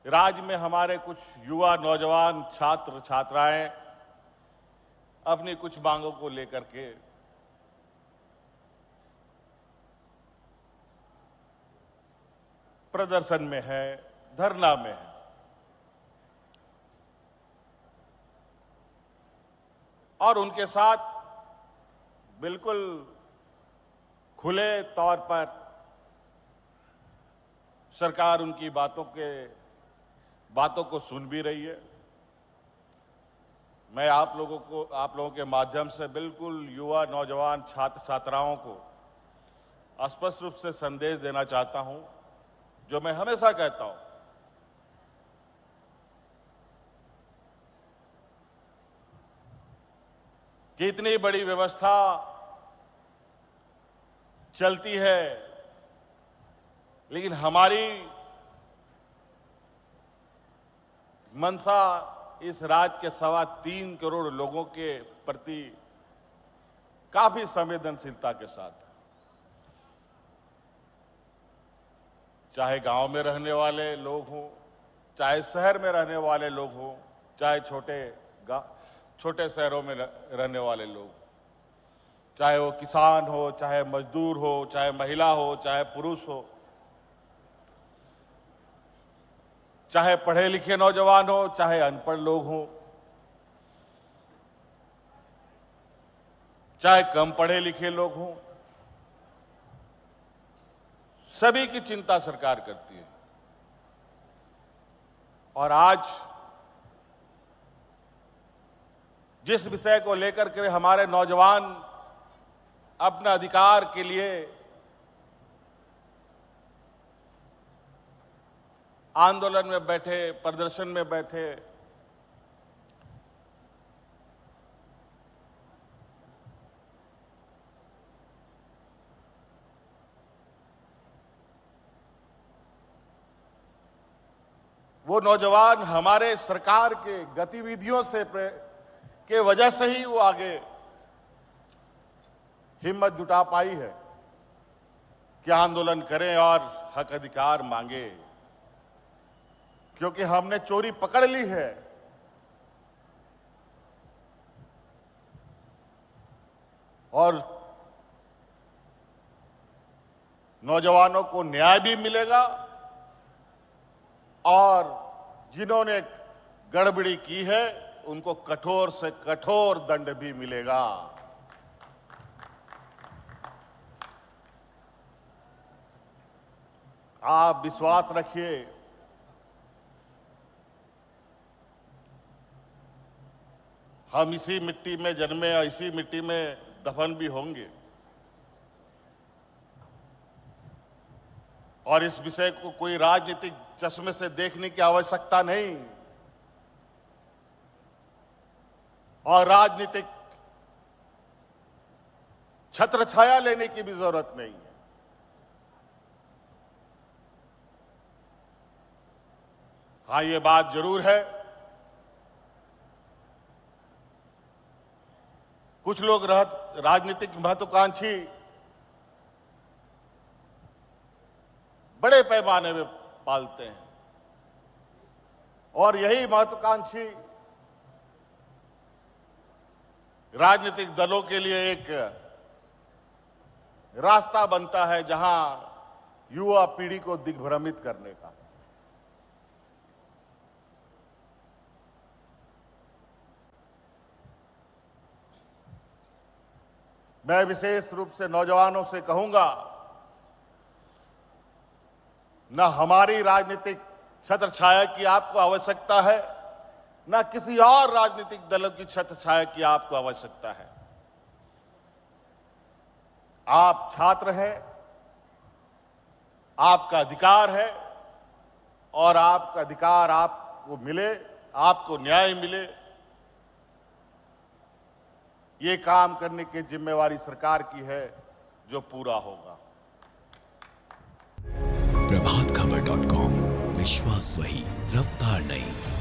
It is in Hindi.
राज्य में हमारे कुछ युवा नौजवान छात्र छात्राएं अपनी कुछ मांगों को लेकर के प्रदर्शन में है, धरना में है। और उनके साथ बिल्कुल खुले तौर पर सरकार उनकी बातों को सुन भी रही है। मैं आप लोगों के माध्यम से बिल्कुल युवा नौजवान छात्र छात्राओं को स्पष्ट रूप से संदेश देना चाहता हूं, जो मैं हमेशा कहता हूं कि इतनी बड़ी व्यवस्था चलती है, लेकिन हमारी मंशा इस राज्य के 3.25 करोड़ लोगों के प्रति काफी संवेदनशीलता के साथ, चाहे गांव में रहने वाले लोग हों, चाहे शहर में रहने वाले लोग हों, चाहे छोटे शहरों में रहने वाले लोग, चाहे वो किसान हो, चाहे मजदूर हो, चाहे महिला हो, चाहे पुरुष हो, चाहे पढ़े लिखे नौजवान हो, चाहे अनपढ़ लोग हों, चाहे कम पढ़े लिखे लोग हों, सभी की चिंता सरकार करती है। और आज जिस विषय को लेकर के हमारे नौजवान अपने अधिकार के लिए आंदोलन में बैठे, प्रदर्शन में बैठे, वो नौजवान हमारे सरकार के गतिविधियों से के वजह से ही वो आगे हिम्मत जुटा पाई है कि आंदोलन करें और हक अधिकार मांगे, क्योंकि हमने चोरी पकड़ ली है। और नौजवानों को न्याय भी मिलेगा और जिन्होंने गड़बड़ी की है उनको कठोर से कठोर दंड भी मिलेगा। आप विश्वास रखिए, हम इसी मिट्टी में जन्मे और इसी मिट्टी में दफन भी होंगे। और इस विषय को कोई राजनीतिक चश्मे से देखने की आवश्यकता नहीं और राजनीतिक छत्रछाया लेने की भी जरूरत नहीं है। हाँ, ये बात जरूर है, कुछ लोग राजनीतिक महत्वाकांक्षी बड़े पैमाने में पालते हैं और यही महत्वाकांक्षी राजनीतिक दलों के लिए एक रास्ता बनता है जहां युवा पीढ़ी को दिग्भ्रमित करने का। मैं विशेष रूप से नौजवानों से कहूंगा, न हमारी राजनीतिक छत्रछाया की आपको आवश्यकता है, न किसी और राजनीतिक दलों की छत्रछाया की आपको आवश्यकता है। आप छात्र हैं, आपका अधिकार है और आपका अधिकार आपको मिले, आपको न्याय मिले, ये काम करने की जिम्मेवारी सरकार की है, जो पूरा होगा। प्रभातखबर.com, विश्वास वही, रफ्तार नहीं।